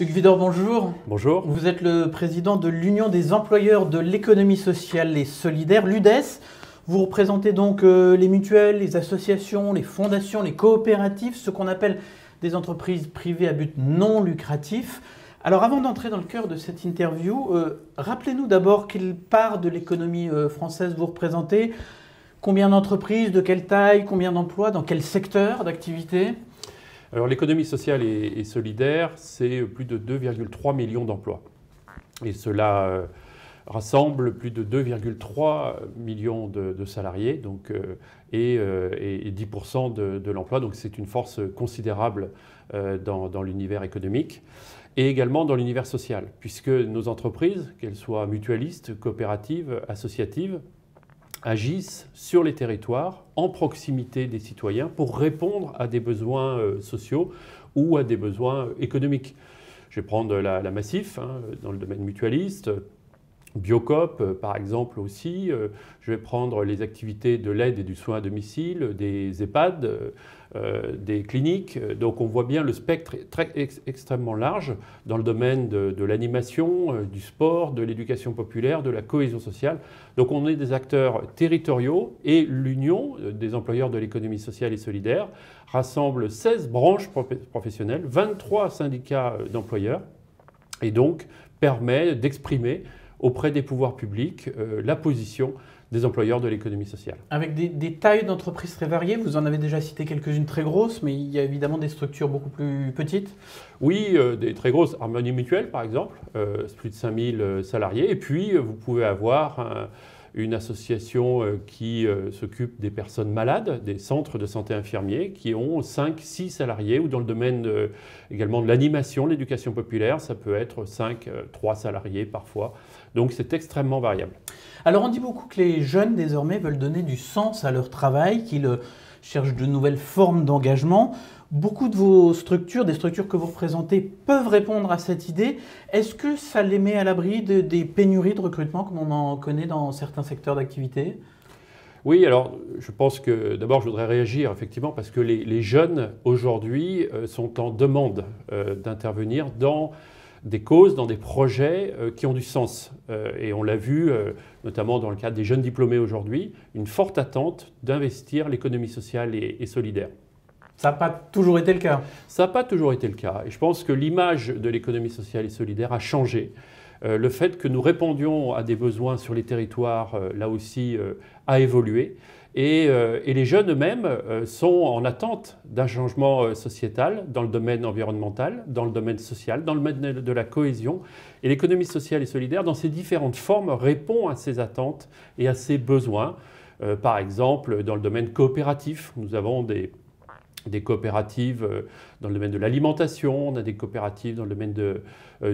Hugues Vidor, bonjour. Bonjour. Vous êtes le président de l'Union des employeurs de l'économie sociale et solidaire, l'UDES. Vous représentez donc les mutuelles, les associations, les fondations, les coopératives, ce qu'on appelle des entreprises privées à but non lucratif. Alors avant d'entrer dans le cœur de cette interview, rappelez-nous d'abord quelle part de l'économie française vous représentez, combien d'entreprises, de quelle taille, combien d'emplois, dans quel secteur d'activité? Alors l'économie sociale et solidaire, c'est plus de 2,3 millions d'emplois. Et cela rassemble plus de 2,3 millions de salariés donc, et 10% de l'emploi. Donc c'est une force considérable dans l'univers économique et également dans l'univers social, puisque nos entreprises, qu'elles soient mutualistes, coopératives, associatives, agissent sur les territoires, en proximité des citoyens, pour répondre à des besoins sociaux ou à des besoins économiques. Je vais prendre la Massif, dans le domaine mutualiste, Biocoop, par exemple aussi. Je vais prendre les activités de l'aide et du soin à domicile, des EHPAD, des cliniques. Donc on voit bien le spectre extrêmement large dans le domaine de l'animation, du sport, de l'éducation populaire, de la cohésion sociale. Donc on est des acteurs territoriaux et l'Union des employeurs de l'économie sociale et solidaire rassemble 16 branches professionnelles, 23 syndicats d'employeurs et donc permet d'exprimer auprès des pouvoirs publics la position des employeurs de l'économie sociale. Avec des tailles d'entreprises très variées, vous en avez déjà cité quelques-unes très grosses, mais il y a évidemment des structures beaucoup plus petites. Oui, des très grosses, Harmonie Mutuelle par exemple, plus de 5000 salariés. Et puis vous pouvez avoir une association qui s'occupe des personnes malades, des centres de santé infirmiers, qui ont 5-6 salariés, ou dans le domaine également de l'animation, l'éducation populaire, ça peut être 3 salariés parfois. Donc c'est extrêmement variable. Alors on dit beaucoup que les jeunes désormais veulent donner du sens à leur travail, qu'ils cherchent de nouvelles formes d'engagement. Beaucoup de vos structures, des structures que vous représentez, peuvent répondre à cette idée. Est-ce que ça les met à l'abri des pénuries de recrutement comme on en connaît dans certains secteurs d'activité? Oui, alors je pense que d'abord je voudrais réagir effectivement parce que les jeunes aujourd'hui sont en demande d'intervenir dans des causes, dans des projets qui ont du sens. Et on l'a vu, notamment dans le cadre des jeunes diplômés aujourd'hui, une forte attente d'investir l'économie sociale et solidaire. Ça n'a pas toujours été le cas. Ça n'a pas toujours été le cas. Et je pense que l'image de l'économie sociale et solidaire a changé. Le fait que nous répondions à des besoins sur les territoires, là aussi, a évolué. Et les jeunes eux-mêmes sont en attente d'un changement sociétal dans le domaine environnemental, dans le domaine social, dans le domaine de la cohésion. Et l'économie sociale et solidaire, dans ses différentes formes, répond à ces attentes et à ces besoins. Par exemple, dans le domaine coopératif, nous avons des coopératives dans le domaine de l'alimentation, on a des coopératives dans le domaine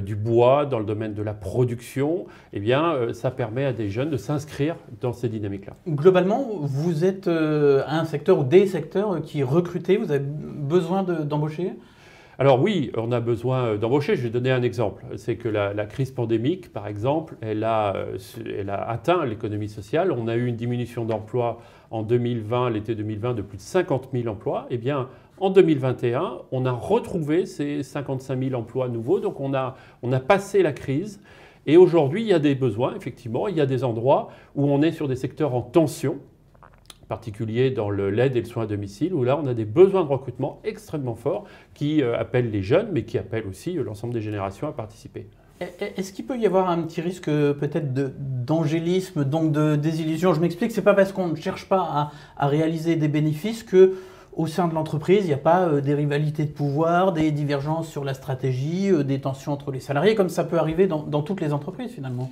du bois, dans le domaine de la production. Eh bien, ça permet à des jeunes de s'inscrire dans ces dynamiques-là. Globalement, vous êtes un secteur ou des secteurs qui recrutent, vous avez besoin d'embaucher? Alors oui, on a besoin d'embaucher. Je vais donner un exemple. C'est que la crise pandémique, par exemple, elle a atteint l'économie sociale. On a eu une diminution d'emplois en 2020, l'été 2020, de plus de 50 000 emplois. Eh bien, en 2021, on a retrouvé ces 55 000 emplois nouveaux. Donc on a passé la crise. Et aujourd'hui, il y a des besoins, effectivement. Il y a des endroits où on est sur des secteurs en tension, en particulier dans l'aide et le soin à domicile, où là on a des besoins de recrutement extrêmement forts qui appellent les jeunes, mais qui appellent aussi l'ensemble des générations à participer. Est-ce qu'il peut y avoir un petit risque peut-être d'angélisme, donc de désillusion? Je m'explique, c'est pas parce qu'on ne cherche pas à réaliser des bénéfices que au sein de l'entreprise, il n'y a pas des rivalités de pouvoir, des divergences sur la stratégie, des tensions entre les salariés, comme ça peut arriver dans toutes les entreprises finalement.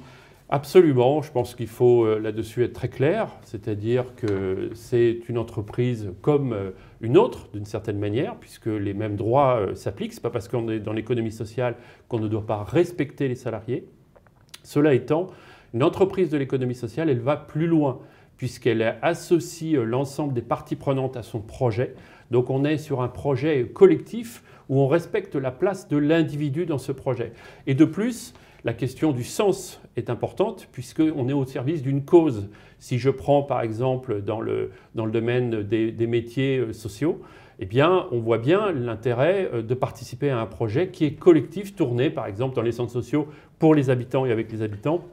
Absolument, je pense qu'il faut là-dessus être très clair, c'est-à-dire que c'est une entreprise comme une autre d'une certaine manière, puisque les mêmes droits s'appliquent. Ce n'est pas parce qu'on est dans l'économie sociale qu'on ne doit pas respecter les salariés. Cela étant, une entreprise de l'économie sociale, elle va plus loin, puisqu'elle associe l'ensemble des parties prenantes à son projet. Donc on est sur un projet collectif où on respecte la place de l'individu dans ce projet. Et de plus, la question du sens est importante puisqu'on est au service d'une cause. Si je prends par exemple dans le domaine des métiers sociaux, eh bien, on voit bien l'intérêt de participer à un projet qui est collectif, tourné par exemple dans les centres sociaux pour les habitants et avec les habitants,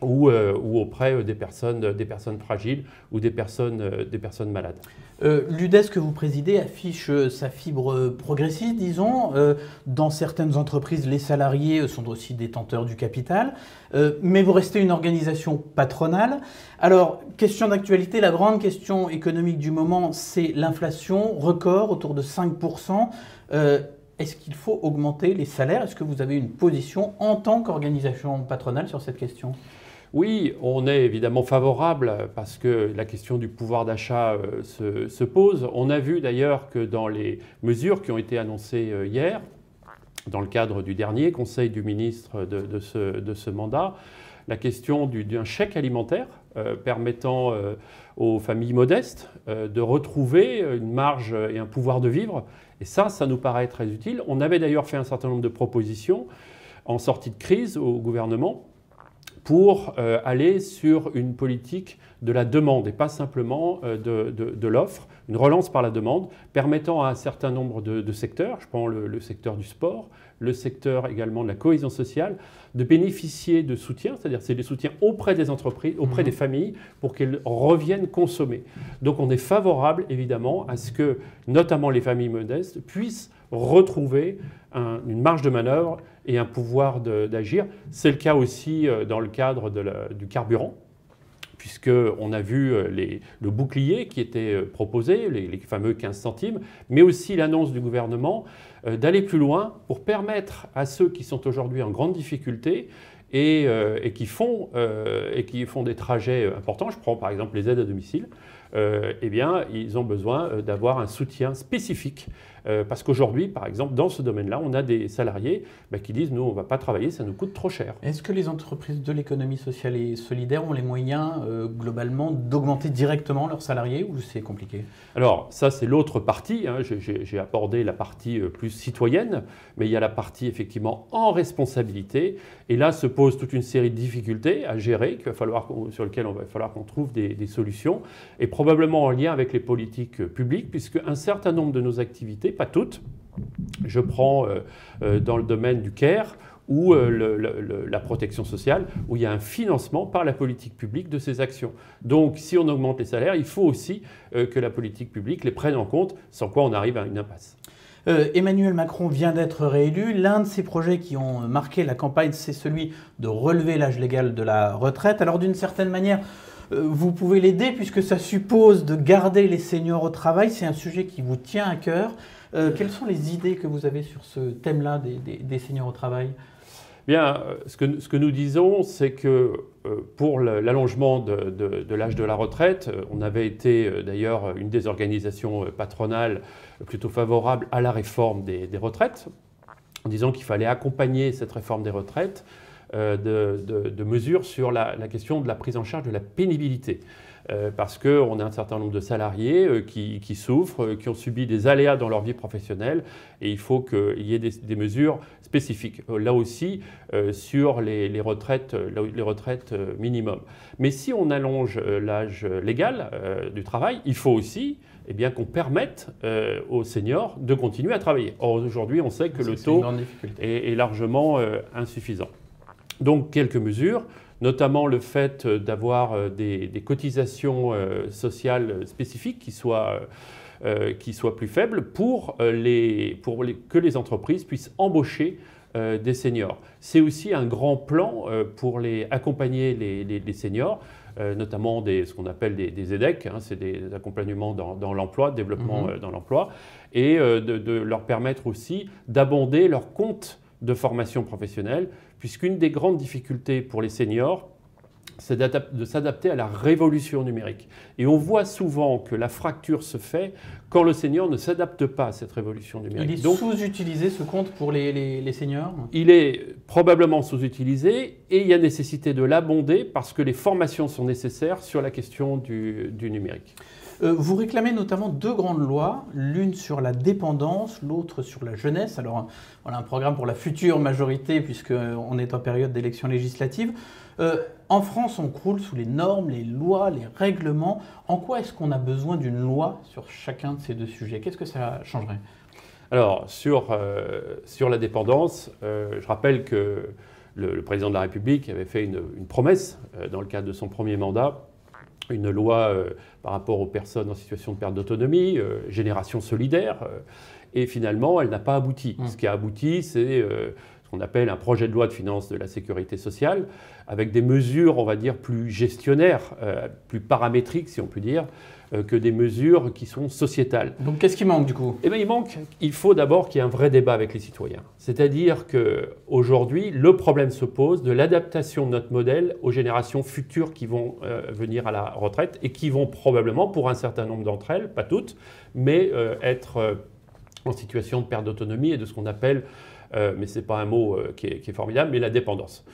ou auprès des personnes fragiles ou des personnes malades. L'UDES que vous présidez affiche sa fibre progressiste, disons. Dans certaines entreprises, les salariés sont aussi détenteurs du capital. Mais vous restez une organisation patronale. Alors, question d'actualité, la grande question économique du moment, c'est l'inflation record, autour de 5%. Est-ce qu'il faut augmenter les salaires? Est-ce que vous avez une position en tant qu'organisation patronale sur cette question? Oui, on est évidemment favorable parce que la question du pouvoir d'achat se pose. On a vu d'ailleurs que dans les mesures qui ont été annoncées hier, dans le cadre du dernier Conseil du ministre de ce mandat, la question d'un chèque alimentaire permettant aux familles modestes de retrouver une marge et un pouvoir de vivre. Et ça nous paraît très utile. On avait d'ailleurs fait un certain nombre de propositions en sortie de crise au gouvernement pour aller sur une politique de la demande et pas simplement de l'offre, une relance par la demande, permettant à un certain nombre de secteurs, je prends le secteur du sport, le secteur également de la cohésion sociale, de bénéficier de soutien, c'est-à-dire c'est des soutiens auprès des entreprises, auprès des familles, pour qu'elles reviennent consommer. Donc on est favorable évidemment à ce que notamment les familles modestes puissent retrouver une marge de manœuvre et un pouvoir d'agir. C'est le cas aussi dans le cadre du carburant, puisqu'on a vu le bouclier qui était proposé, les fameux 15 centimes, mais aussi l'annonce du gouvernement d'aller plus loin pour permettre à ceux qui sont aujourd'hui en grande difficulté et qui font des trajets importants, je prends par exemple les aides à domicile, eh bien, ils ont besoin d'avoir un soutien spécifique. Parce qu'aujourd'hui, par exemple, dans ce domaine-là, on a des salariés qui disent « nous, on ne va pas travailler, ça nous coûte trop cher ». Est-ce que les entreprises de l'économie sociale et solidaire ont les moyens, globalement, d'augmenter directement leurs salariés ou c'est compliqué? Alors, ça, c'est l'autre partie. Hein. J'ai abordé la partie plus citoyenne, mais il y a la partie, effectivement, en responsabilité. Et là, se pose toute une série de difficultés à gérer, sur lesquelles il va falloir qu'on trouve des solutions, et probablement en lien avec les politiques publiques, puisque un certain nombre de nos activités, pas toutes, je prends dans le domaine du CARE ou la protection sociale, où il y a un financement par la politique publique de ces actions. Donc, si on augmente les salaires, il faut aussi que la politique publique les prenne en compte, sans quoi on arrive à une impasse. Emmanuel Macron vient d'être réélu. L'un de ses projets qui ont marqué la campagne, c'est celui de relever l'âge légal de la retraite. Alors, d'une certaine manière, vous pouvez l'aider puisque ça suppose de garder les seniors au travail. C'est un sujet qui vous tient à cœur. Quelles sont les idées que vous avez sur ce thème-là des seniors au travail? Bien, ce que nous disons, c'est que pour l'allongement de l'âge de la retraite, on avait été d'ailleurs une des organisations patronales plutôt favorable à la réforme des retraites, en disant qu'il fallait accompagner cette réforme des retraites de mesures sur la question de la prise en charge de la pénibilité. Parce qu'on a un certain nombre de salariés qui souffrent, qui ont subi des aléas dans leur vie professionnelle, et il faut qu'il y ait des mesures spécifiques. Là aussi, sur les retraites minimum. Mais si on allonge l'âge légal du travail, il faut aussi qu'on permette aux seniors de continuer à travailler. Or, aujourd'hui, on sait que le taux est largement insuffisant. Donc, quelques mesures, notamment le fait d'avoir des cotisations sociales spécifiques qui soient plus faibles pour que les entreprises puissent embaucher des seniors. C'est aussi un grand plan pour accompagner les seniors, notamment ce qu'on appelle des EDEC, hein, c'est des accompagnements dans l'emploi, développement dans l'emploi, et de leur permettre aussi d'abonder leur compte de formation professionnelle, puisqu'une des grandes difficultés pour les seniors, c'est de s'adapter à la révolution numérique. Et on voit souvent que la fracture se fait quand le senior ne s'adapte pas à cette révolution numérique. Il est sous-utilisé ce compte pour les seniors? Il est probablement sous-utilisé et il y a nécessité de l'abonder parce que les formations sont nécessaires sur la question du numérique. Vous réclamez notamment deux grandes lois, l'une sur la dépendance, l'autre sur la jeunesse. Alors voilà un programme pour la future majorité puisqu'on est en période d'élection législative. En France, on croule sous les normes, les lois, les règlements. En quoi est-ce qu'on a besoin d'une loi sur chacun de ces deux sujets? Qu'est-ce que ça changerait? Alors, sur la dépendance, je rappelle que le président de la République avait fait une promesse dans le cadre de son premier mandat, une loi par rapport aux personnes en situation de perte d'autonomie, génération solidaire, et finalement, elle n'a pas abouti. Ce qui a abouti, c'est ce qu'on appelle un projet de loi de finances de la sécurité sociale, avec des mesures, on va dire, plus gestionnaires, plus paramétriques, si on peut dire, que des mesures qui sont sociétales. Donc qu'est-ce qui manque du coup? Eh bien, il faut d'abord qu'il y ait un vrai débat avec les citoyens. C'est-à-dire qu'aujourd'hui, le problème se pose de l'adaptation de notre modèle aux générations futures qui vont venir à la retraite et qui vont probablement, pour un certain nombre d'entre elles, pas toutes, mais être en situation de perte d'autonomie et de ce qu'on appelle, mais ce n'est pas un mot qui est formidable, mais la dépendance.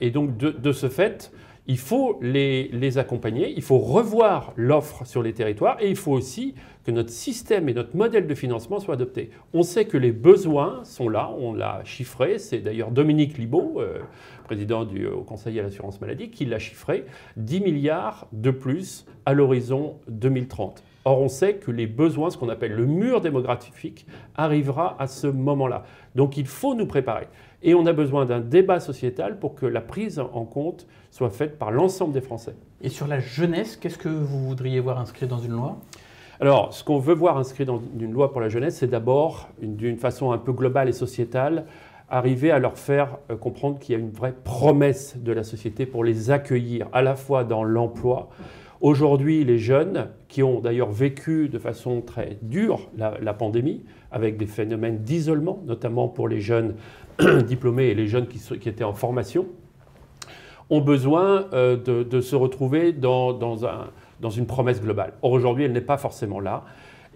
Et donc, de ce fait, il faut les accompagner, il faut revoir l'offre sur les territoires et il faut aussi que notre système et notre modèle de financement soient adoptés. On sait que les besoins sont là, on l'a chiffré, c'est d'ailleurs Dominique Libaud, président du Haut Conseil à l'assurance maladie, qui l'a chiffré, 10 milliards de plus à l'horizon 2030. Or, on sait que les besoins, ce qu'on appelle le mur démographique, arrivera à ce moment-là. Donc, il faut nous préparer. Et on a besoin d'un débat sociétal pour que la prise en compte soit faite par l'ensemble des Français. Et sur la jeunesse, qu'est-ce que vous voudriez voir inscrit dans une loi? Alors, ce qu'on veut voir inscrit dans une loi pour la jeunesse, c'est d'abord, d'une façon un peu globale et sociétale, arriver à leur faire comprendre qu'il y a une vraie promesse de la société pour les accueillir, à la fois dans l'emploi. Aujourd'hui, les jeunes, qui ont d'ailleurs vécu de façon très dure la pandémie, avec des phénomènes d'isolement, notamment pour les jeunes diplômés et les jeunes qui étaient en formation, ont besoin de se retrouver dans une promesse globale. Or, aujourd'hui, elle n'est pas forcément là.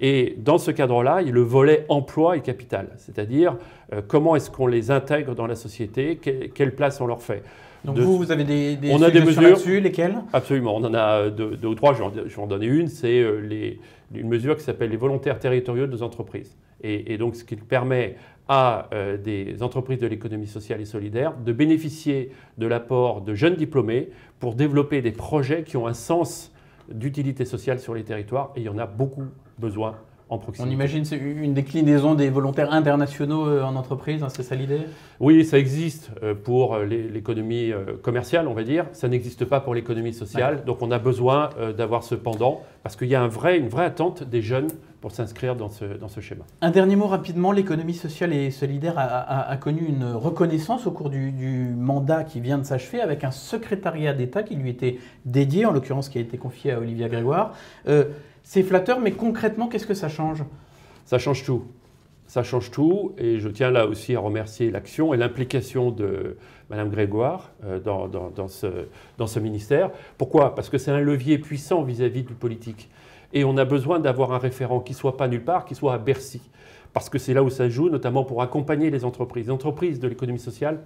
Et dans ce cadre-là, le volet emploi est capital. C'est-à-dire, comment est-ce qu'on les intègre dans la société, quelle place on leur fait. Donc vous avez des on a des mesures là-dessus, lesquelles? Absolument, on en a deux ou trois, je vais en donner une, c'est une mesure qui s'appelle les volontaires territoriaux des entreprises. Et donc ce qui permet à des entreprises de l'économie sociale et solidaire de bénéficier de l'apport de jeunes diplômés pour développer des projets qui ont un sens d'utilité sociale sur les territoires, et il y en a beaucoup besoin en proximité. On imagine c'est une déclinaison des volontaires internationaux en entreprise, hein, c'est ça l'idée? Oui, ça existe pour l'économie commerciale, on va dire. Ça n'existe pas pour l'économie sociale. Ouais. Donc on a besoin d'avoir ce pendant, parce qu'il y a une vraie attente des jeunes pour s'inscrire dans ce schéma. Un dernier mot rapidement, l'économie sociale et solidaire a connu une reconnaissance au cours du mandat qui vient de s'achever, avec un secrétariat d'État qui lui était dédié, en l'occurrence qui a été confié à Olivia Grégoire. C'est flatteur, mais concrètement, qu'est-ce que ça change? Ça change tout. Ça change tout, et je tiens là aussi à remercier l'action et l'implication de Mme Grégoire dans ce ministère. Pourquoi? Parce que c'est un levier puissant vis-à-vis du politique. Et on a besoin d'avoir un référent qui ne soit pas nulle part, qui soit à Bercy. Parce que c'est là où ça joue, notamment pour accompagner les entreprises. Les entreprises de l'économie sociale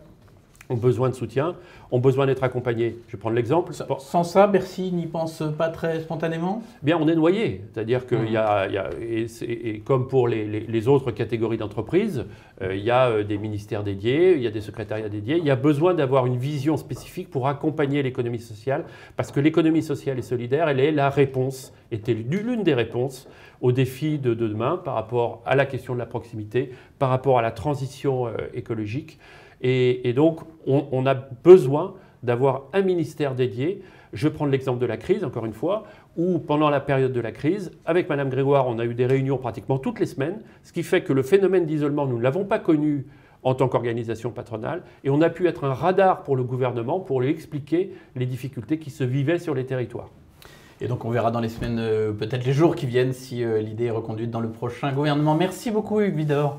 ont besoin de soutien, ont besoin d'être accompagnés. Je vais prendre l'exemple. Sans ça, Bercy n'y pense pas très spontanément? Bien, on est noyé. C'est-à-dire qu'il y a, et comme pour les autres catégories d'entreprises, il y a des ministères dédiés, il y a des secrétariats dédiés. Il y a besoin d'avoir une vision spécifique pour accompagner l'économie sociale, parce que l'économie sociale et solidaire, elle est la réponse, était l'une des réponses aux défis de demain par rapport à la question de la proximité, par rapport à la transition écologique. Et donc, on a besoin d'avoir un ministère dédié. Je vais prendre l'exemple de la crise, encore une fois, où pendant la période de la crise, avec Mme Grégoire, on a eu des réunions pratiquement toutes les semaines, ce qui fait que le phénomène d'isolement, nous ne l'avons pas connu en tant qu'organisation patronale, et on a pu être un radar pour le gouvernement pour lui expliquer les difficultés qui se vivaient sur les territoires. Et donc on verra dans les semaines, peut-être les jours qui viennent, si l'idée est reconduite dans le prochain gouvernement. Merci beaucoup, Hugues Vidor.